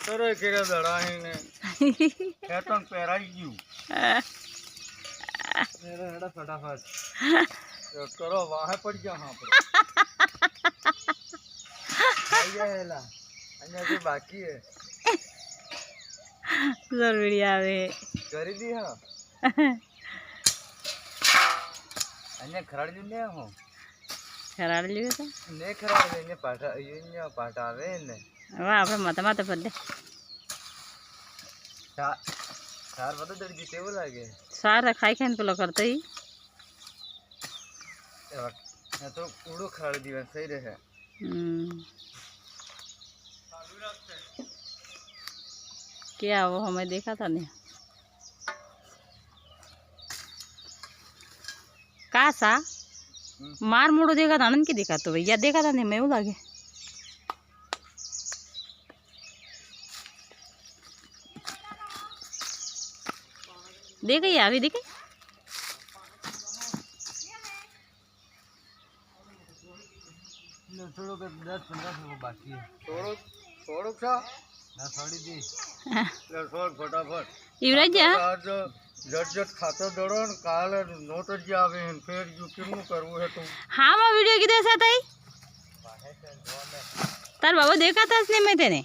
ખેતરો કેરા દડાઈને ખેતન પહેરાઈ ગયું હેડા ફટાફટ કરો વાહે પડી જા હા આઈ ગયેલા અને જે બાકી હે જરૂરી આવે કરી દી હા અને ખરાડી ને હું ખરાડી લીધું તો ને ખરાડી ને પાટા અહીંયા પાટા આવે ને હવે આપણે માથે પડે સાર બધું દર્દી કેવું લાગે સારા ખાઈ ખાઈને પેલો કરતો તો કૂડો ખરાડી દીવા સહી રહે क्या वो हमें देखा था नहीं कहा सा मार मोड़ो देखा था आनंद की देखा तो भैया देखा था नहीं मैं वो लागे देख गई अभी देखे થોડુંક 10-15 બાકી થોડુંક છે ના છોડી દી છોડ ફટાફટ युवराज जा જટ ખાતો દડો ને કાલે નોટ જ આવે ને ફેર યુ કેમનું કરવું હે તું हाँ मैं वीडियो किधर से था तार बाबा देखा था इसने मैं तेने